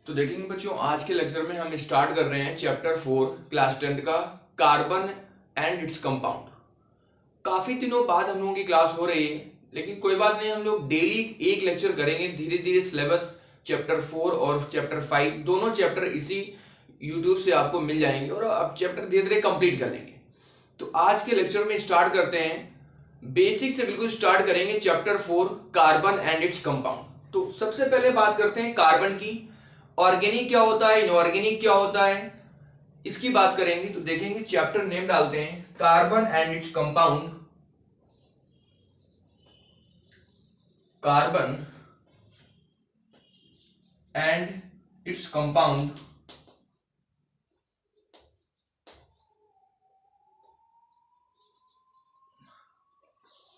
तो देखेंगे बच्चों, आज के लेक्चर में हम स्टार्ट कर रहे हैं चैप्टर 4 क्लास 10 का कार्बन एंड इट्स कंपाउंड। काफी दिनों बाद हम लोगों की क्लास हो रही है, लेकिन कोई बात नहीं, हम लोग डेली एक लेक्चर करेंगे। धीरे धीरे सिलेबस चैप्टर 4 और चैप्टर 5 दोनों चैप्टर इसी यूट्यूब से आपको मिल जाएंगे और अब चैप्टर धीरे धीरे कंप्लीट कर लेंगे। तो आज के लेक्चर में स्टार्ट करते हैं, बेसिक से बिल्कुल स्टार्ट करेंगे chapter 4 carbon and its compound. तो सबसे पहले बात करते हैं कार्बन की। ऑर्गेनिक क्या होता है, इनऑर्गेनिक क्या होता है, इसकी बात करेंगे। तो देखेंगे, चैप्टर नेम डालते हैं carbon and its compound. Carbon and its compound.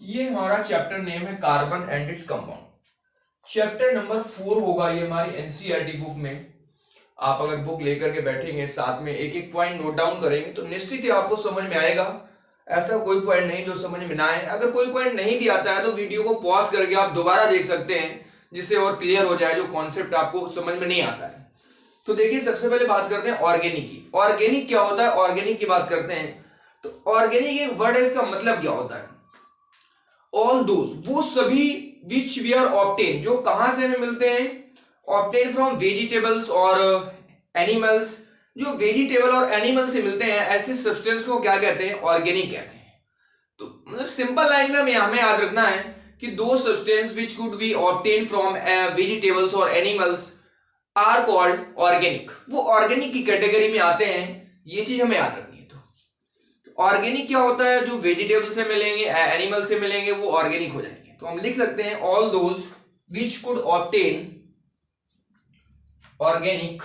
ये हमारा चैप्टर नेम है carbon and its compound. Chapter number 4 होगा ये हमारी एनसीईआरटी बुक में। आप अगर बुक लेकर के बैठेंगे, साथ में एक एक पॉइंट नोट डाउन करेंगे, तो निश्चित ही आपको समझ में आएगा। ऐसा कोई पॉइंट नहीं जो समझ में ना आए। अगर कोई पॉइंट नहीं भी आता है तो वीडियो को पॉज करके आप दोबारा देख सकते हैं, जिससे और क्लियर हो जाए जो कॉन्सेप्ट आपको समझ में नहीं आता है। तो देखिए, सबसे पहले बात करते हैं ऑर्गेनिक की। ऑर्गेनिक क्या होता है, ऑर्गेनिक की बात करते हैं। तो ऑर्गेनिक एक वर्ड है, इसका मतलब क्या होता है? ऑल दोज, वो सभी, विच वी आर ऑब्टेन, जो कहां से हमें मिलते हैं, ऑब्टेन फ्रॉम वेजिटेबल्स और एनिमल्स, जो वेजिटेबल और एनिमल से मिलते हैं, ऐसे सब्सटेंस को क्या कहते हैं, ऑर्गेनिक कहते हैं। तो मतलब सिंपल लाइन में हमें याद रखना है कि दो substance which could be obtain from vegetables और एनिमल्स आर कॉल्ड ऑर्गेनिक। वो ऑर्गेनिक की कैटेगरी में आते हैं, ये चीज हमें याद रखनी है। तो ऑर्गेनिक क्या होता है, जो वेजिटेबल से मिलेंगे, एनिमल से मिलेंगे, वो ऑर्गेनिक हो जाएंगे। तो हम लिख सकते हैं all those which could obtain organic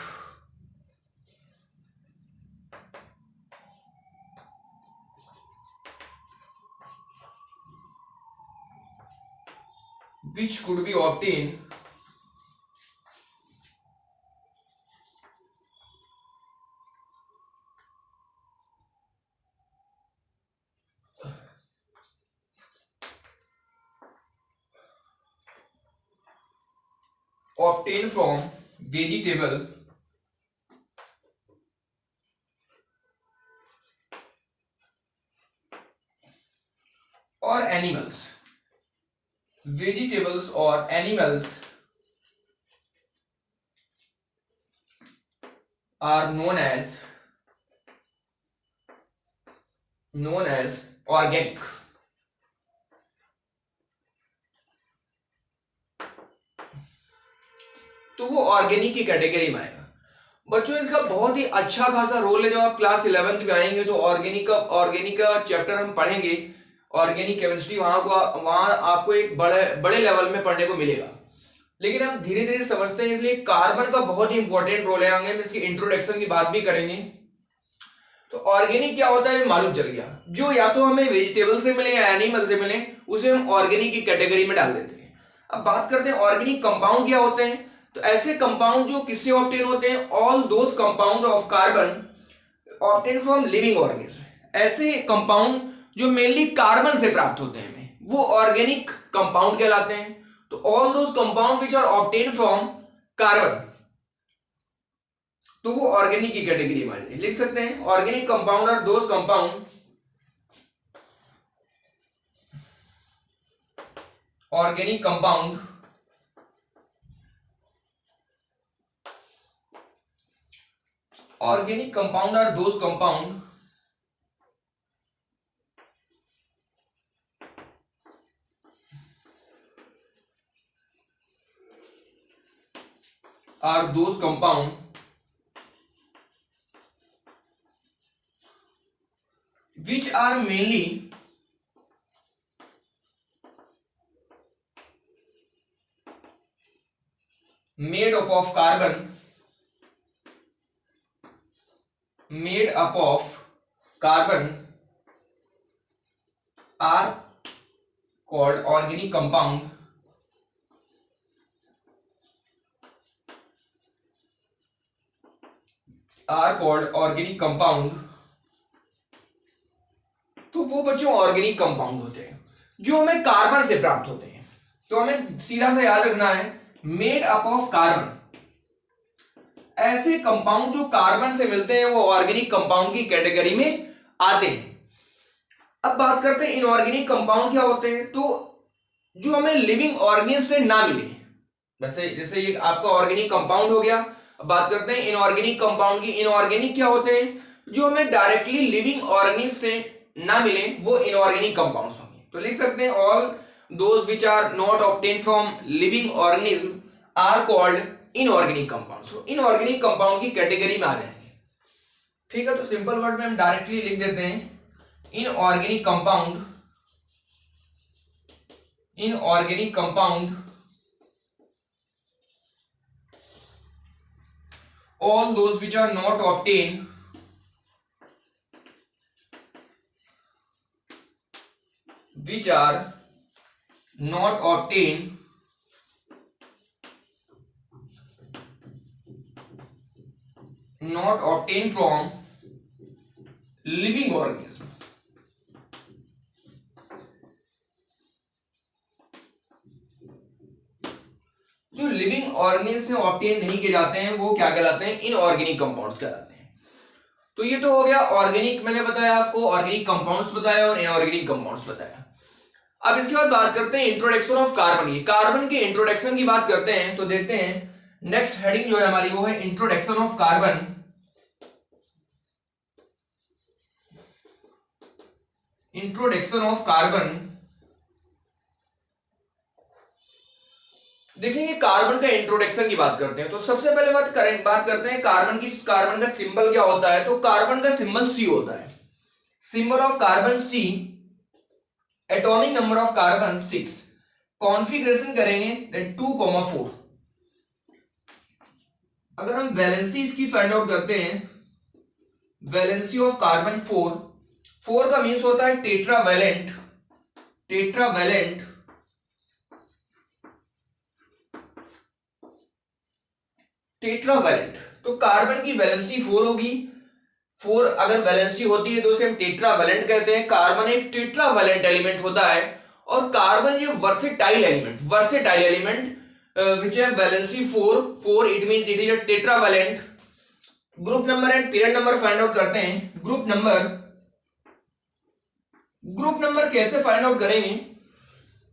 which could be obtained from vegetable or animals। vegetables or animals are known as organic। तो वो ऑर्गेनिक की कैटेगरी में आएगा। बच्चों, इसका बहुत ही अच्छा खासा रोल है। जब आप क्लास 11th में आएंगे तो ऑर्गेनिक का चैप्टर हम पढ़ेंगे, ऑर्गेनिक केमिस्ट्री। वहां आपको एक बड़े लेवल में पढ़ने को मिलेगा। लेकिन हम धीरे धीरे समझते हैं, इसलिए कार्बन का बहुत ही इंपॉर्टेंट रोल है। आगे हम इसकी इंट्रोडक्शन की बात भी करेंगे। तो ऑर्गेनिक क्या होता है मालूम चल गया। जो या तो हमें वेजिटेबल से मिले या एनिमल से मिले, उसे हम ऑर्गेनिक की कैटेगरी में डाल देते हैं। अब बात करते हैं ऑर्गेनिक कंपाउंड क्या होते हैं। तो ऐसे कंपाउंड जो किससे ऑब्टेन होते हैं, all those compound of carbon obtain from living organism. ऐसे कंपाउंड जो मेनली कार्बन से प्राप्त होते हैं, वो ऑर्गेनिक कंपाउंड कहलाते हैं। तो all those compound which are obtain from carbon, तो वो ऑर्गेनिक की कैटेगरी में लिख सकते हैं। Organic compound are those compound organic compound organic compound are those compound which are mainly made up of carbon are called organic compound तो वो बच्चों ऑर्गेनिक कंपाउंड होते हैं जो हमें कार्बन से प्राप्त होते हैं। तो हमें सीधा सा याद रखना है, मेड अप ऑफ कार्बन। ऐसे कंपाउंड जो कार्बन से मिलते हैं वो ऑर्गेनिक कंपाउंड की कैटेगरी में आते हैं। अब बात करते हैं इनऑर्गेनिक कंपाउंड क्या होते हैं। तो जो हमें लिविंग ऑर्गेनिज्म से ना मिले, वैसे जैसे ये आपका ऑर्गेनिक कंपाउंड हो गया। अब बात करते हैं इनऑर्गेनिक कंपाउंड की। इनऑर्गेनिक क्या होते हैं, जो हमें डायरेक्टली लिविंग ऑर्गेनिज्म से ना मिले वो इनऑर्गेनिक कंपाउंड्स होंगे। तो लिख सकते हैं all those which are not obtain from living organism are called inorganic compounds. Inorganic compound की कैटेगरी में आ जाएंगे। ठीक है, तो सिंपल वर्ड में हम डायरेक्टली लिख देते हैं inorganic compound, inorganic compound all those which are not obtained which are not obtained from living organism। जो लिविंग ऑर्गेनिज्म से ऑब्टेन नहीं किए जाते हैं वो क्या कहलाते हैं, इनऑर्गेनिक कंपाउंड्स कहलाते हैं। तो ये तो हो गया ऑर्गेनिक, मैंने बताया आपको, ऑर्गेनिक कंपाउंड्स बताया और इनऑर्गेनिक कंपाउंड्स बताया। अब इसके बाद बात करते हैं इंट्रोडक्शन ऑफ कार्बन की। कार्बन के इंट्रोडक्शन की बात करते हैं तो देखते हैं नेक्स्ट हेडिंग जो है हमारी वो है introduction of carbon. Introduction of carbon. देखेंगे कार्बन का इंट्रोडक्शन की बात करते हैं तो सबसे पहले बात करते हैं कार्बन की। कार्बन का सिंबल क्या होता है, तो कार्बन का सिंबल सी होता है। Symbol of carbon C, atomic number of carbon 6, configuration करेंगे देन 2,4। अगर हम वैलेंसी इसकी फाइंड आउट करते हैं, वैलेंसी ऑफ कार्बन 4 का मीन्स होता है टेट्रावैलेंट, टेट्रावैलेंट। टेट्रावैलेंट तो कार्बन की वैलेंसी 4 होगी। 4 अगर वैलेंसी होती है तो उसे हम टेट्रावैलेंट कहते हैं। कार्बन एक टेट्रावैलेंट एलिमेंट होता है और कार्बन ये versatile element which have valency 4, it means it is a tetravalent। Group number and period number find out करते हैं। ग्रुप नंबर कैसे फाइंड आउट करेंगे,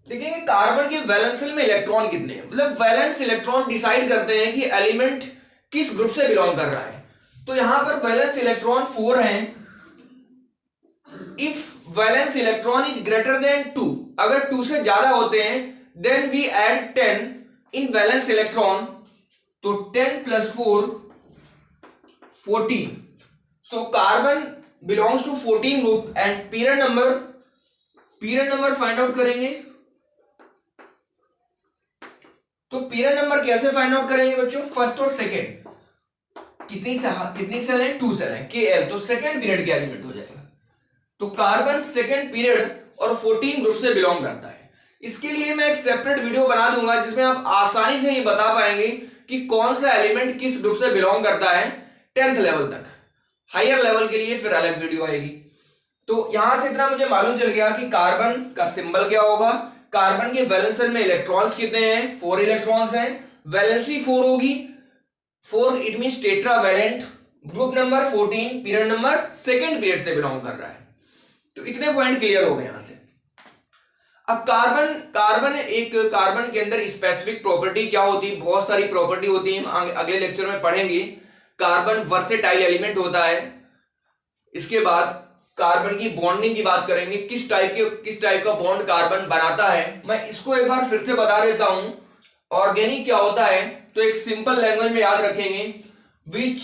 देखेंगे कार्बन के वैलेंस शेल में इलेक्ट्रॉन कितने हैं, मतलब वैलेंस इलेक्ट्रॉन डिसाइड करते हैं कि एलिमेंट किस ग्रुप से बिलोंग कर रहा है। तो यहां पर वैलेंस इलेक्ट्रॉन 4 हैं। If valence electron is greater than 2, अगर 2 से ज्यादा होते हैं then we add 10 in valence electron, तो 10 + 4 14। So carbon belongs to 14 group and period number find out करेंगे। तो पीरियड नंबर कैसे फाइंड आउट करेंगे बच्चों, फर्स्ट और सेकंड, कितनी सेल है, 2 सेल है, Kl, तो सेकंड पीरियड के एलिमेंट हो जाएगा। तो कार्बन सेकंड पीरियड और 14 ग्रुप से बिलोंग करता है। इसके लिए मैं एक सेपरेट वीडियो बना दूंगा जिसमें आप आसानी से ये बता पाएंगे कि कौन सा एलिमेंट किस ग्रुप से बिलोंग करता है 10th लेवल तक। हायर लेवल के लिए फिर अलग वीडियो आएगी। तो यहां से इतना मुझे मालूम चल गया कि कार्बन का सिंबल क्या होगा, कार्बन के वैलेंस शेल में इलेक्ट्रॉन्स कितने हैं, 4 इलेक्ट्रॉन्स हैं, वैलेंसी 4 होगी, 4 it means tetravalent, group number 14, period number second period से बिलोंग कर रहा है। तो इतने पॉइंट क्लियर हो गए यहां से। अब कार्बन के अंदर स्पेसिफिक प्रॉपर्टी क्या होती है, बहुत सारी प्रॉपर्टी होती है, हम अगले लेक्चर में पढ़ेंगे। कार्बन वर्सेटाइल एलिमेंट होता है। इसके बाद कार्बन की बॉन्डिंग की बात करेंगे, किस टाइप का बॉन्ड कार्बन बनाता है। मैं इसको एक बार फिर से बता देता हूं, ऑर्गेनिक क्या होता है, तो एक सिंपल लैंग्वेज में याद रखेंगे, which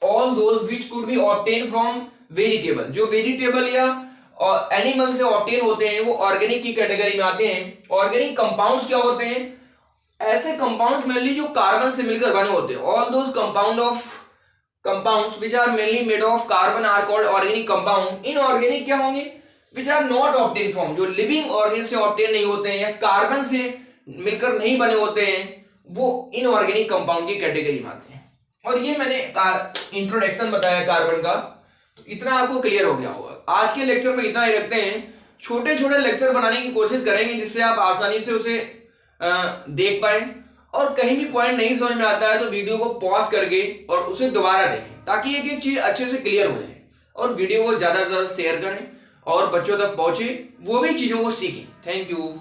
all those which could be obtain from vegetable, जो वेजिटेबल या और एनिमल से ऑब्टेन होते हैं वो ऑर्गेनिक की कैटेगरी में आते हैं। ऑर्गेनिक कंपाउंड्स क्या होते हैं, ऐसे कंपाउंड्स मेनली जो कार्बन से मिलकर बने होते हैं। All those compounds which are mainly made of carbon are called organic compound. Inorganic क्या होंगे, which are not obtain from, जो लिविंग ऑर्गेनिज्म से ऑब्टेन नहीं होते हैं या कार्बन से मिलकर नहीं बने होते हैं, वो इनऑर्गेनिक कंपाउंड की कैटेगरी में आते हैं। और ये मैंने इंट्रोडक्शन बताया कार्बन का, तो इतना आपको क्लियर हो गया होगा। आज के लेक्चर में इतना ही रखते हैं। छोटे छोटे लेक्चर बनाने की कोशिश करेंगे जिससे आप आसानी से उसे देख पाए। और कहीं भी पॉइंट नहीं समझ में आता है तो वीडियो को पॉज करके और उसे दोबारा देखें, ताकि एक एक चीज अच्छे से क्लियर हो जाए। और वीडियो को ज्यादा से ज्यादा शेयर करें और बच्चों तक पहुंचे, वो भी चीजों को सीखें। Thank you.